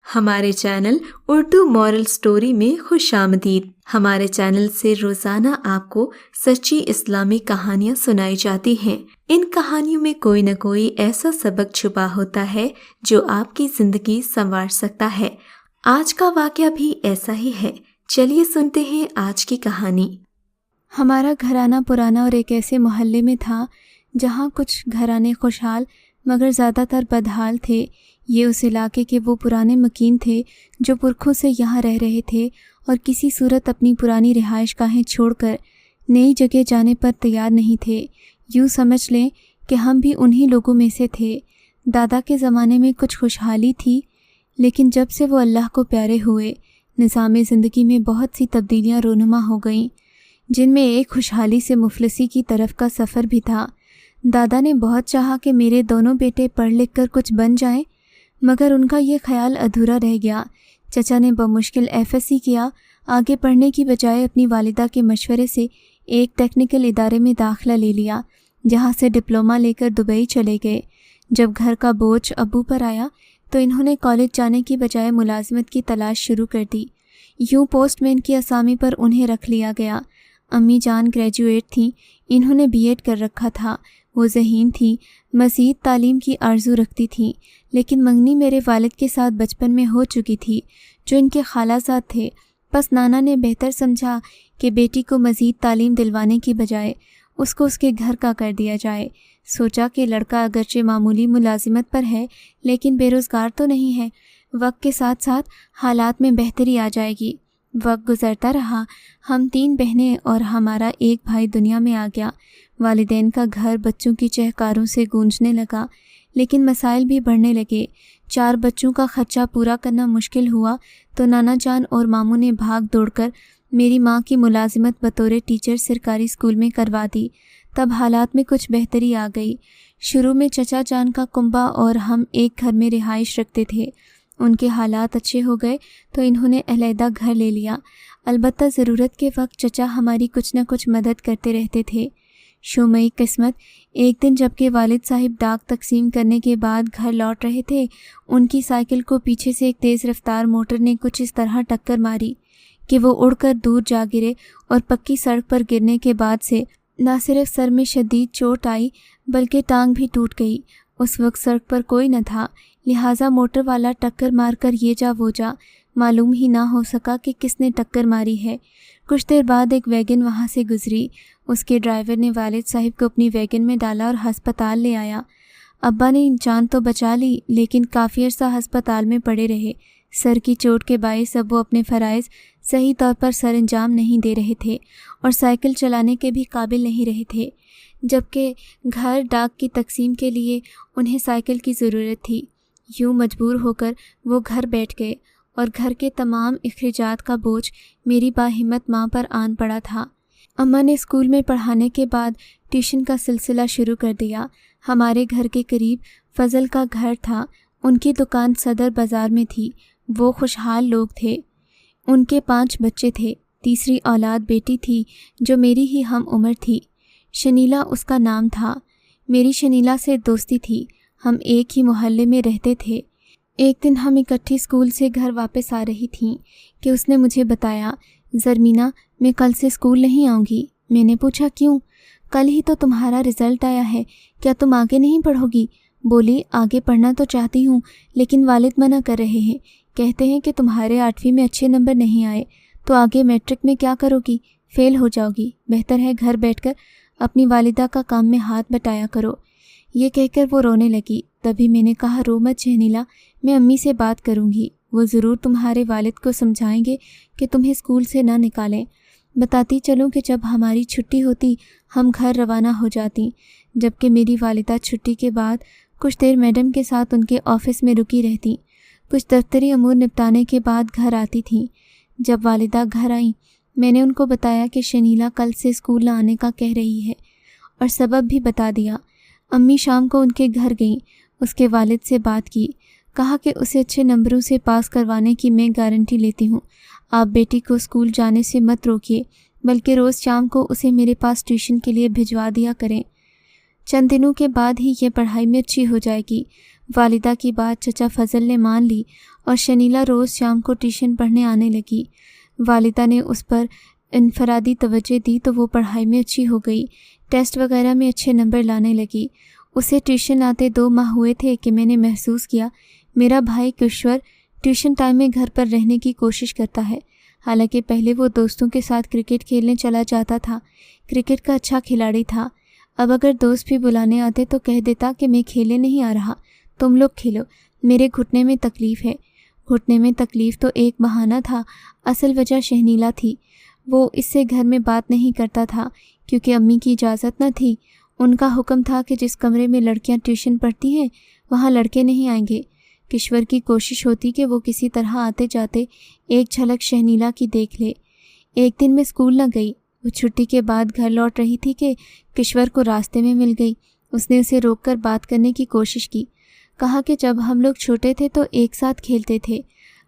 ہمارے channel Urdu moral story میں خوش آمدید۔ ہمارے چینل سے روزانہ آپ کو سچی اسلامی کہانیاں سنائی جاتی ہیں۔ ان کہانیوں میں کوئی نہ کوئی ایسا سبق چھپا ہوتا ہے جو آپ کی زندگی سنوار سکتا ہے۔ آج کا واقعہ بھی ایسا ہی ہے۔ چلیے سنتے ہیں آج کی کہانی۔ ہمارا گھرانہ پرانا اور ایک ایسے محلے میں تھا جہاں کچھ گھرانے خوشحال مگر زیادہ تر بدحال تھے۔ یہ اس علاقے کے وہ پرانے مکین تھے جو پرکھوں سے یہاں رہ رہے تھے اور کسی صورت اپنی پرانی رہائش گاہیں چھوڑ کر نئی جگہ جانے پر تیار نہیں تھے۔ یوں سمجھ لیں کہ ہم بھی انہی لوگوں میں سے تھے۔ دادا کے زمانے میں کچھ خوشحالی تھی، لیکن جب سے وہ اللہ کو پیارے ہوئے، نظام زندگی میں بہت سی تبدیلیاں رونما ہو گئیں، جن میں ایک خوشحالی سے مفلسی کی طرف کا سفر بھی تھا۔ دادا نے بہت چاہا کہ میرے دونوں بیٹے پڑھ لکھ کر کچھ بن جائیں، مگر ان کا یہ خیال ادھورا رہ گیا۔ چچا نے بمشکل FSC کیا، آگے پڑھنے کی بجائے اپنی والدہ کے مشورے سے ایک ٹیکنیکل ادارے میں داخلہ لے لیا، جہاں سے ڈپلومہ لے کر دبئی چلے گئے۔ جب گھر کا بوجھ ابو پر آیا تو انہوں نے کالج جانے کی بجائے ملازمت کی تلاش شروع کر دی۔ یوں پوسٹ مین کی اسامی پر انہیں رکھ لیا گیا۔ امی جان گریجویٹ تھیں، انہوں نے B.Ed کر رکھا تھا۔ وہ ذہین تھیں، مزید تعلیم کی آرزو رکھتی تھیں، لیکن منگنی میرے والد کے ساتھ بچپن میں ہو چکی تھی جو ان کے خالہ زاد تھے۔ پس نانا نے بہتر سمجھا کہ بیٹی کو مزید تعلیم دلوانے کی بجائے اس کو اس کے گھر کا کر دیا جائے۔ سوچا کہ لڑکا اگرچہ معمولی ملازمت پر ہے لیکن بے روزگار تو نہیں ہے، وقت کے ساتھ ساتھ حالات میں بہتری آ جائے گی۔ وقت گزرتا رہا، ہم 3 بہنیں اور ہمارا ایک بھائی دنیا میں آ گیا۔ والدین کا گھر بچوں کی چہکاروں سے گونجنے لگا، لیکن مسائل بھی بڑھنے لگے۔ 4 بچوں کا خرچہ پورا کرنا مشکل ہوا تو نانا جان اور ماموں نے بھاگ دوڑ کر میری ماں کی ملازمت بطور ٹیچر سرکاری اسکول میں کروا دی۔ تب حالات میں کچھ بہتری آ گئی۔ شروع میں چچا جان کا کنبہ اور ہم ایک گھر میں رہائش رکھتے تھے۔ ان کے حالات اچھے ہو گئے تو انہوں نے علیحدہ گھر لے لیا۔ البتہ ضرورت کے وقت چچا ہماری کچھ نہ کچھ مدد کرتے رہتے تھے۔ شومئی قسمت، ایک دن جب کہ والد صاحب ڈاک تقسیم کرنے کے بعد گھر لوٹ رہے تھے، ان کی سائیکل کو پیچھے سے ایک تیز رفتار موٹر نے کچھ اس طرح ٹکر ماری کہ وہ اڑ کر دور جا گرے اور پکی سڑک پر گرنے کے بعد سے نہ صرف سر میں شدید چوٹ آئی بلکہ ٹانگ بھی ٹوٹ گئی۔ اس وقت سڑک پر کوئی نہ تھا، لہٰذا موٹر والا ٹکر مار کر یہ جا وہ جا، معلوم ہی نہ ہو سکا کہ کس نے ٹکر ماری ہے۔ کچھ دیر بعد ایک ویگن وہاں سے گزری۔ اس کے ڈرائیور نے والد صاحب کو اپنی ویگن میں ڈالا اور ہسپتال لے آیا۔ ابا نے جان تو بچا لی لیکن کافی عرصہ ہسپتال میں پڑے رہے۔ سر کی چوٹ کے باعث اب وہ اپنے فرائض صحیح طور پر سر انجام نہیں دے رہے تھے اور سائیکل چلانے کے بھی قابل نہیں رہے تھے، جبکہ گھر ڈاک کی تقسیم کے لیے انہیں سائیکل کی ضرورت تھی۔ یوں مجبور ہو کر وہ گھر بیٹھ گئے اور گھر کے تمام اخراجات کا بوجھ میری باہمت ماں پر آن پڑا تھا۔ اماں نے اسکول میں پڑھانے کے بعد ٹیوشن کا سلسلہ شروع کر دیا۔ ہمارے گھر کے قریب فضل کا گھر تھا، ان کی دکان صدر بازار میں تھی۔ وہ خوشحال لوگ تھے۔ ان کے 5 بچے تھے۔ تیسری اولاد بیٹی تھی جو میری ہی ہم عمر تھی، شنیلا اس کا نام تھا۔ میری شنیلا سے دوستی تھی، ہم ایک ہی محلے میں رہتے تھے۔ ایک دن ہم اکٹھی اسکول سے گھر واپس آ رہی تھیں کہ اس نے مجھے بتایا، زرمینہ میں کل سے اسکول نہیں آؤں گی۔ میں نے پوچھا کیوں؟ کل ہی تو تمہارا رزلٹ آیا ہے، کیا تم آگے نہیں پڑھو گی؟ بولی آگے پڑھنا تو چاہتی ہوں لیکن والد منع کر رہے ہیں، کہتے ہیں کہ تمہارے 8ویں میں اچھے نمبر نہیں آئے تو آگے میٹرک میں کیا کرو گی؟ فیل ہو جاؤ گی، بہتر ہے گھر بیٹھ کر اپنی والدہ کا کام میں ہاتھ بٹایا کرو۔ یہ کہہ کر وہ رونے لگی۔ تبھی میں نے کہا رو مت شہنیلا، میں امی سے بات کروں گی، وہ ضرور تمہارے والد کو سمجھائیں گے کہ تمہیں اسکول سے نہ نکالیں۔ بتاتی چلوں کہ جب ہماری چھٹی ہوتی ہم گھر روانہ ہو جاتی، جبکہ میری والدہ چھٹی کے بعد کچھ دیر میڈم کے ساتھ ان کے آفس میں رکی رہتی، کچھ دفتری امور نپٹانے کے بعد گھر آتی تھیں۔ جب والدہ گھر آئیں میں نے ان کو بتایا کہ شنیلا کل سے اسکول نہ آنے کا کہہ رہی ہے اور سبب بھی بتا دیا۔ امی شام کو ان کے گھر گئیں، اس کے والد سے بات کی، کہا کہ اسے اچھے نمبروں سے پاس کروانے کی میں گارنٹی لیتی ہوں، آپ بیٹی کو اسکول جانے سے مت روکیے بلکہ روز شام کو اسے میرے پاس ٹیوشن کے لیے بھجوا دیا کریں، چند دنوں کے بعد ہی یہ پڑھائی میں اچھی ہو جائے گی۔ والدہ کی بات چچا فضل نے مان لی اور شنیلا روز شام کو ٹیوشن پڑھنے آنے لگی۔ والدہ نے اس پر انفرادی توجہ دی تو وہ پڑھائی میں اچھی ہو گئی، ٹیسٹ وغیرہ میں اچھے نمبر لانے لگی۔ اسے ٹیوشن آتے 2 ماہ ہوئے تھے کہ میں نے محسوس کیا میرا بھائی کشور ٹیوشن ٹائم میں گھر پر رہنے کی کوشش کرتا ہے۔ حالانکہ پہلے وہ دوستوں کے ساتھ کرکٹ کھیلنے چلا جاتا تھا، کرکٹ کا اچھا کھلاڑی تھا۔ اب اگر دوست بھی بلانے آتے تو کہہ دیتا کہ میں کھیلنے نہیں آ رہا، تم لوگ کھیلو، میرے گھٹنے میں تکلیف ہے۔ گھٹنے میں تکلیف تو ایک بہانہ تھا، اصل وجہ شہنیلا تھی۔ وہ اس سے گھر میں بات نہیں کرتا تھا کیونکہ امی کی اجازت نہ تھی۔ ان کا حکم تھا کہ جس کمرے میں لڑکیاں ٹیوشن پڑھتی ہیں وہاں لڑکے نہیں آئیں گے۔ کشور کی کوشش ہوتی کہ وہ کسی طرح آتے جاتے ایک جھلک شہنیلا کی دیکھ لے۔ ایک دن میں اسکول نہ گئی، وہ چھٹی کے بعد گھر لوٹ رہی تھی کہ کشور کو راستے میں مل گئی۔ اس نے اسے روک کر بات کرنے کی کوشش کی، کہا کہ جب ہم لوگ چھوٹے تھے تو ایک ساتھ کھیلتے تھے،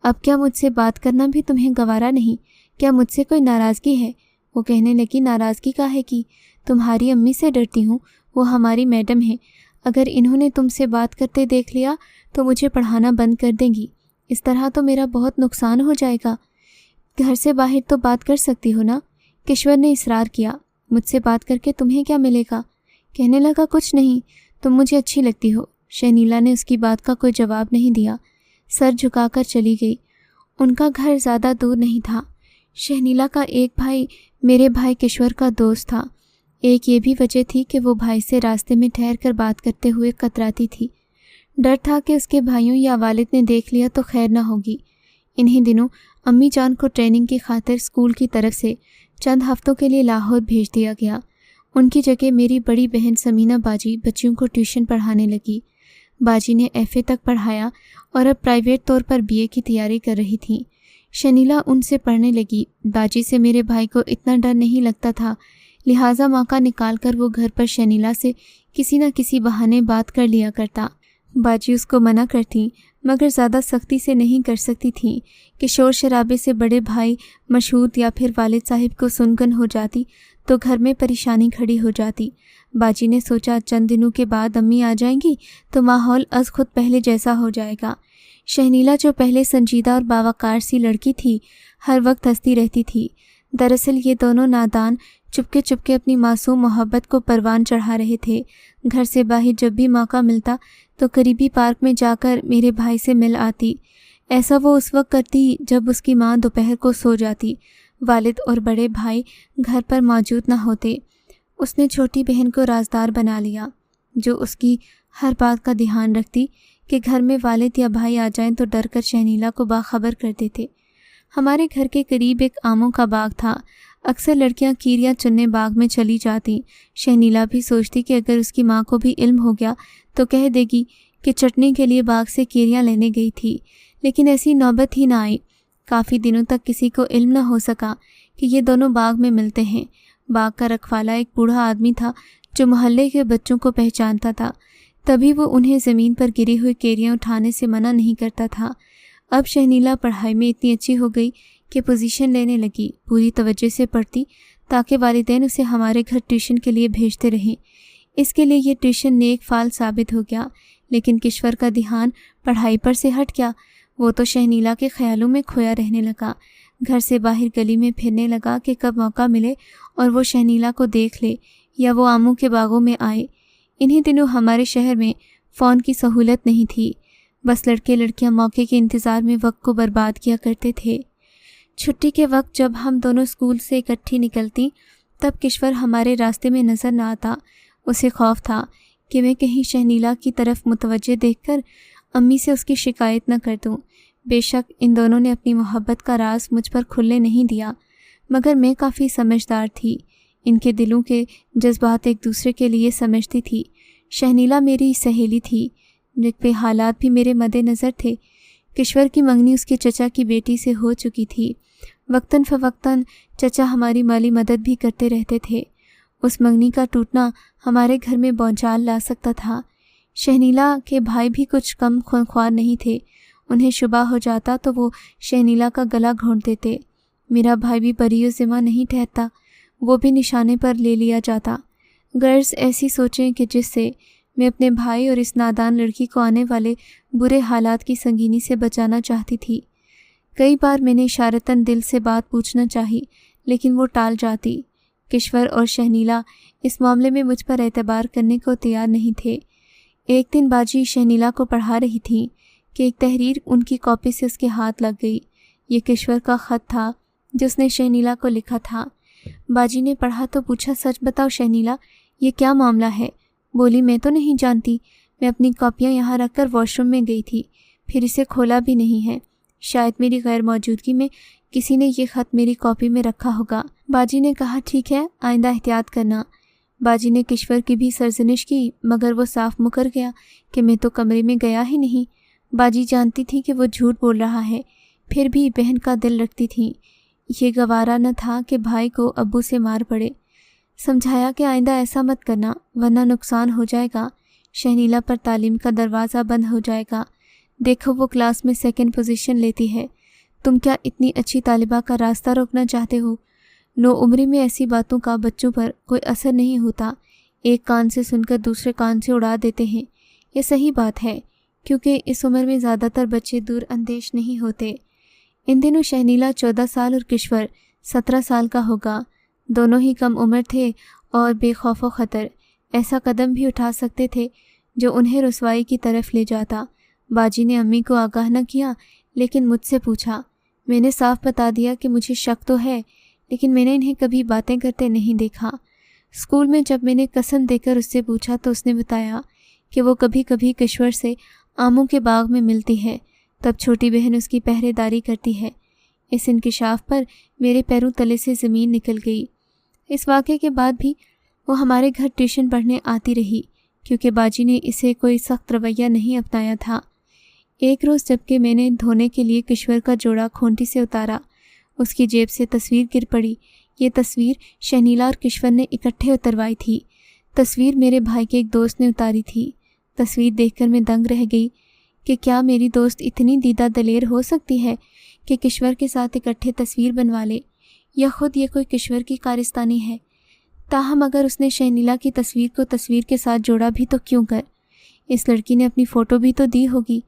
اب کیا مجھ سے بات کرنا بھی تمہیں گوارا نہیں؟ کیا مجھ سے کوئی ناراضگی ہے؟ وہ کہنے لگی ناراضگی کاہے کی؟ تمہاری امی سے ڈرتی ہوں، وہ ہماری میڈم ہے، اگر انہوں نے تم سے بات کرتے دیکھ لیا تو مجھے پڑھانا بند کر دیں گی، اس طرح تو میرا بہت نقصان ہو جائے گا۔ گھر سے باہر تو بات کر سکتی ہو نا؟ کشور نے اصرار کیا، مجھ سے بات کر کے تمہیں کیا ملے گا؟ کہنے لگا کچھ نہیں، تم مجھے اچھی لگتی ہو۔ شہنیلا نے اس کی بات کا کوئی جواب نہیں دیا، سر جھکا کر چلی گئی۔ ان کا گھر زیادہ دور نہیں تھا۔ شہنیلا کا ایک بھائی میرے بھائی کشور کا دوست تھا۔ ایک یہ بھی وجہ تھی کہ وہ بھائی سے راستے میں ٹھہر کر بات کرتے ہوئے کتراتی تھی، ڈر تھا کہ اس کے بھائیوں یا والد نے دیکھ لیا تو خیر نہ ہوگی۔ انہی دنوں امی جان کو ٹریننگ کی خاطر اسکول کی طرف سے چند ہفتوں کے لیے لاہور بھیج دیا گیا۔ ان کی جگہ میری بڑی بہن سمینہ باجی بچیوں کو ٹیوشن پڑھانے لگی۔ باجی نے FA تک پڑھایا اور اب پرائیویٹ طور پر BA کی تیاری کر رہی تھیں۔ شنیلا ان سے پڑھنے لگی۔ باجی سے میرے بھائی کو اتنا ڈر نہیں لگتا تھا، لہٰذا موقع نکال کر وہ گھر پر شنیلا سے کسی نہ کسی بہانے بات کر لیا کرتا۔ باجی اس کو منع کرتی مگر زیادہ سختی سے نہیں کر سکتی تھیں کہ شور شرابے سے بڑے بھائی مشہود یا پھر والد صاحب کو سنگن ہو جاتی تو گھر میں پریشانی کھڑی ہو جاتی۔ باجی نے سوچا چند دنوں کے بعد امی آ جائیں گی تو ماحول از خود پہلے جیسا ہو جائے گا۔ شہنیلا جو پہلے سنجیدہ اور باوقار سی لڑکی تھی، ہر وقت ہنستی رہتی تھی۔ دراصل یہ دونوں نادان چپکے چپکے اپنی معصوم محبت کو پروان چڑھا رہے تھے۔ گھر سے باہر جب بھی موقع ملتا تو قریبی پارک میں جا کر میرے بھائی سے مل آتی۔ ایسا وہ اس وقت کرتی جب اس کی ماں دوپہر کو سو جاتی، والد اور بڑے بھائی گھر پر موجود نہ ہوتے۔ اس نے چھوٹی بہن کو رازدار بنا لیا، جو اس کی ہر بات کا دھیان رکھتی کہ گھر میں والد یا بھائی آ جائیں تو ڈر کر شہنیلا کو باخبر کر دیتے۔ ہمارے گھر کے قریب ایک آموں کا باغ تھا، اکثر لڑکیاں کیریاں چننے باغ میں چلی جاتی۔ شہنیلا بھی سوچتی کہ اگر اس کی ماں کو بھی علم ہو گیا تو کہہ دے گی کہ چٹنی کے لیے باغ سے کیریاں لینے گئی تھی، لیکن ایسی نوبت ہی نہ آئی۔ کافی دنوں تک کسی کو علم نہ ہو سکا کہ یہ دونوں باغ میں ملتے ہیں۔ باغ کا رکھوالا ایک بوڑھا آدمی تھا جو محلے کے بچوں کو پہچانتا تھا، تبھی وہ انہیں زمین پر گری ہوئی کیریاں اٹھانے سے منع نہیں کرتا تھا۔ اب شہنیلا پڑھائی میں اتنی اچھی ہو گئی کہ پوزیشن لینے لگی، پوری توجہ سے پڑھتی تاکہ والدین اسے ہمارے گھر ٹیوشن کے لیے بھیجتے رہیں۔ اس کے لیے یہ ٹیوشن نیک فال ثابت ہو گیا، لیکن کشور کا دھیان پڑھائی پر سے ہٹ گیا۔ وہ تو شہنیلا کے خیالوں میں کھویا رہنے لگا، گھر سے باہر گلی میں پھرنے لگا کہ کب موقع ملے اور وہ شہنیلا کو دیکھ لے یا وہ آموں کے باغوں میں آئے۔ انہی دنوں ہمارے شہر میں فون کی سہولت نہیں تھی، بس لڑکے لڑکیاں موقع کے انتظار میں وقت کو برباد کیا کرتے تھے۔ چھٹی کے وقت جب ہم دونوں اسکول سے اکٹھی نکلتی تب کشور ہمارے راستے میں نظر نہ آتا۔ اسے خوف تھا کہ میں کہیں شہنیلا کی طرف متوجہ دیکھ کر امی سے اس کی شکایت نہ کر دوں۔ بے شک ان دونوں نے اپنی محبت کا راز مجھ پر کھلنے نہیں دیا، مگر میں کافی سمجھدار تھی، ان کے دلوں کے جذبات ایک دوسرے کے لیے سمجھتی تھی۔ شہنیلا میری سہیلی تھی جن پہ حالات بھی میرے مد نظر تھے۔ کشور کی منگنی اس کے چچا کی بیٹی سے ہو چکی تھی۔ وقتاً فوقتاً چچا ہماری مالی مدد بھی کرتے رہتے تھے۔ اس منگنی کا ٹوٹنا ہمارے گھر میں بونچال لا سکتا تھا۔ شہنیلا کے بھائی بھی کچھ کم خونخوار نہیں تھے، انہیں شبہ ہو جاتا تو وہ شہنیلا کا گلا گھونٹ دیتے۔ میرا بھائی بھی بری و ذمہ نہیں ٹھہرتا، وہ بھی نشانے پر لے لیا جاتا۔ غرض ایسی سوچیں کہ جس سے میں اپنے بھائی اور اس نادان لڑکی کو آنے والے برے حالات کی سنگینی سے بچانا چاہتی تھی۔ کئی بار میں نے اشارتاً دل سے بات پوچھنا چاہی، لیکن وہ ٹال جاتی۔ کشور اور شہنیلا اس معاملے میں مجھ پر اعتبار کرنے کو تیار نہیں تھے۔ ایک دن باجی شہنیلا کو پڑھا رہی تھیں کہ ایک تحریر ان کی کاپی سے اس کے ہاتھ لگ گئی۔ یہ کشور کا خط تھا جو اس نے شہنیلا کو لکھا تھا۔ باجی نے پڑھا تو پوچھا، سچ بتاؤ شہنیلا، یہ کیا معاملہ ہے؟ بولی، میں تو نہیں جانتی، میں اپنی کاپیاں یہاں رکھ کر واش روم میں گئی تھی، پھر اسے کھولا بھی نہیں ہے۔ شاید میری غیر موجودگی میں کسی نے یہ خط میری کاپی میں رکھا ہوگا۔ باجی نے کہا، ٹھیک ہے، آئندہ احتیاط کرنا۔ باجی نے کشور کی بھی سرزنش کی، مگر وہ صاف مکر گیا کہ میں تو کمرے میں گیا ہی نہیں۔ باجی جانتی تھی کہ وہ جھوٹ بول رہا ہے، پھر بھی بہن کا دل رکھتی تھی۔ یہ گوارا نہ تھا کہ بھائی کو ابو سے مار پڑے۔ سمجھایا کہ آئندہ ایسا مت کرنا ورنہ نقصان ہو جائے گا، شہنیلا پر تعلیم کا دروازہ بند ہو جائے گا۔ دیکھو وہ کلاس میں 2nd پوزیشن لیتی ہے، تم کیا اتنی اچھی طالبہ کا راستہ روکنا چاہتے ہو؟ نو عمری میں ایسی باتوں کا بچوں پر کوئی اثر نہیں ہوتا، ایک کان سے سن کر دوسرے کان سے اڑا دیتے ہیں۔ یہ صحیح بات ہے، کیونکہ اس عمر میں زیادہ تر بچے دور اندیش نہیں ہوتے۔ ان دنوں شہنیلا 14 سال اور کشور 17 سال کا ہوگا۔ دونوں ہی کم عمر تھے اور بے خوف و خطر، ایسا قدم بھی اٹھا سکتے تھے جو انہیں رسوائی کی طرف لے جاتا۔ باجی نے امی کو آگاہ نہ کیا، لیکن مجھ سے پوچھا۔ میں نے صاف بتا دیا کہ مجھے شک تو ہے، لیکن میں نے انہیں کبھی باتیں کرتے نہیں دیکھا۔ اسکول میں جب میں نے قسم دے کر اس سے پوچھا تو اس نے بتایا کہ وہ کبھی کبھی کشور سے آموں کے باغ میں ملتی ہے، تب چھوٹی بہن اس کی پہرے داری کرتی ہے۔ اس انکشاف پر میرے پیروں تلے سے زمین نکل گئی۔ اس واقعے کے بعد بھی وہ ہمارے گھر ٹیوشن پڑھنے آتی رہی، کیونکہ باجی نے اسے کوئی سخت رویہ نہیں اپنایا تھا۔ ایک روز جبکہ میں نے دھونے کے لیے کشور کا جوڑا کھونٹی سے اتارا، اس کی جیب سے تصویر گر پڑی۔ یہ تصویر شہنیلا اور کشور نے اکٹھے اتروائی تھی۔ تصویر میرے بھائی کے ایک دوست نے اتاری تھی۔ تصویر دیکھ کر میں دنگ رہ گئی کہ کیا میری دوست اتنی دیدہ دلیر ہو سکتی ہے کہ کشور کے ساتھ اکٹھے تصویر بنوا لے، یا خود یہ کوئی کشور کی کارستانی ہے؟ تاہم اگر اس نے شہنیلا کی تصویر کو تصویر کے ساتھ جوڑا بھی تو کیوں کر؟ اس لڑکی نے اپنی فوٹو بھی تو دی ہوگی۔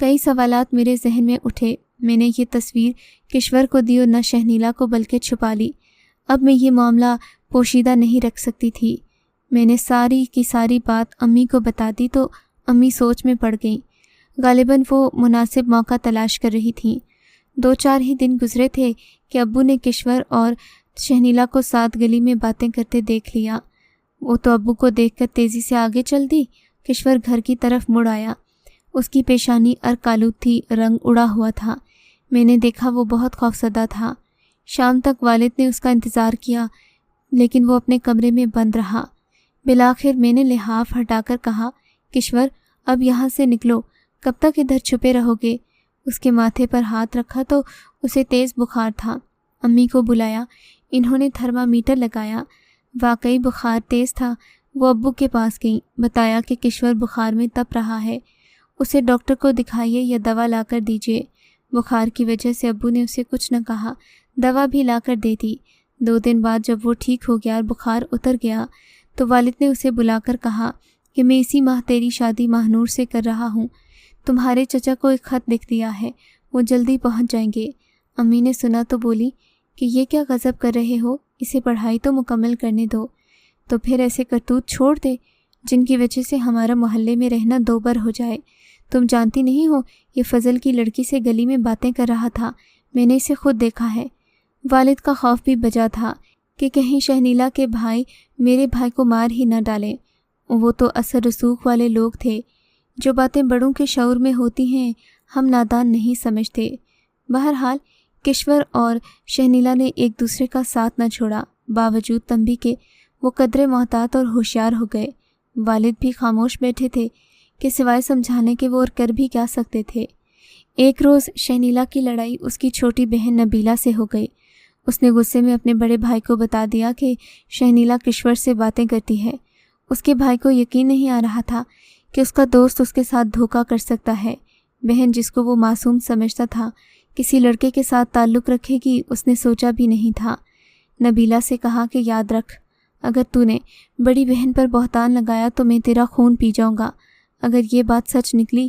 کئی سوالات میرے ذہن میں اٹھے۔ میں نے یہ تصویر کشور کو دی اور نہ شہنیلا کو بلکہ چھپا لی۔ اب میں یہ معاملہ پوشیدہ نہیں رکھ سکتی تھی۔ میں نے ساری کی ساری بات امی کو بتا دی تو امی سوچ میں پڑ گئیں۔ غالباً وہ مناسب موقع تلاش کر رہی تھیں۔ 2-4 ہی دن گزرے تھے کہ ابو نے کشور اور شہنیلا کو ساتھ گلی میں باتیں کرتے دیکھ لیا۔ وہ تو ابو کو دیکھ کر تیزی سے آگے چل دی۔ کشور گھر کی طرف مڑ آیا۔ اس کی پیشانی ارکالود تھی، رنگ اڑا ہوا تھا۔ میں نے دیکھا وہ بہت خوفزدہ تھا۔ شام تک والد نے اس کا انتظار کیا، لیکن وہ اپنے کمرے میں بند رہا۔ بالآخر میں نے لحاف ہٹا کر کہا، کشور اب یہاں سے نکلو، کب تک ادھر چھپے رہو گے؟ اس کے ماتھے پر ہاتھ رکھا تو اسے تیز بخار تھا۔ امی کو بلایا، انہوں نے تھرمامیٹر لگایا، واقعی بخار تیز تھا۔ وہ ابو کے پاس گئیں، بتایا کہ کشور بخار میں تپ رہا ہے، اسے ڈاکٹر کو دکھائیے یا دوا لا کر دیجیے۔ بخار کی وجہ سے ابو نے اسے کچھ نہ کہا، دوا بھی لا کر دے دی۔ 2 دن بعد جب وہ ٹھیک ہو گیا اور بخار اتر گیا تو والد نے اسے بلا کر کہا کہ میں اسی ماہ تیری شادی ماہنور سے کر رہا ہوں، تمہارے چچا کو ایک خط لکھ دیا ہے، وہ جلدی پہنچ جائیں گے۔ امی نے سنا تو بولی کہ یہ کیا غضب کر رہے ہو، اسے پڑھائی تو مکمل کرنے دو۔ تو پھر ایسے کرتوت چھوڑ دے جن کی وجہ سے ہمارا محلے میں رہنا دوبر ہو جائے۔ تم جانتی نہیں ہو یہ فضل کی لڑکی سے گلی میں باتیں کر رہا تھا، میں نے اسے خود دیکھا ہے۔ والد کا خوف بھی بجا تھا کہ کہیں شہنیلا کے بھائی میرے بھائی کو مار ہی نہ ڈالیں۔ وہ تو اثر رسوخ والے لوگ تھے، جو باتیں بڑوں کے شعور میں ہوتی ہیں ہم نادان نہیں سمجھتے۔ بہرحال کشور اور شہنیلا نے ایک دوسرے کا ساتھ نہ چھوڑا، باوجود تنبیہ کے وہ قدرے محتاط اور ہوشیار ہو گئے۔ والد بھی خاموش بیٹھے تھے کہ سوائے سمجھانے کے وہ اور کر بھی کیا سکتے تھے۔ ایک روز شہنیلا کی لڑائی اس کی چھوٹی بہن نبیلہ سے ہو گئی۔ اس نے غصے میں اپنے بڑے بھائی کو بتا دیا کہ شہنیلا کشور سے باتیں کرتی ہے۔ اس کے بھائی کو یقین نہیں آ رہا تھا کہ اس کا دوست اس کے ساتھ دھوکہ کر سکتا ہے۔ بہن جس کو وہ معصوم سمجھتا تھا کسی لڑکے کے ساتھ تعلق رکھے گی، اس نے سوچا بھی نہیں تھا۔ نبیلہ سے کہا کہ یاد رکھ، اگر تو نے بڑی بہن پر بہتان لگایا تو میں تیرا خون پی جاؤں گا۔ اگر یہ بات سچ نکلی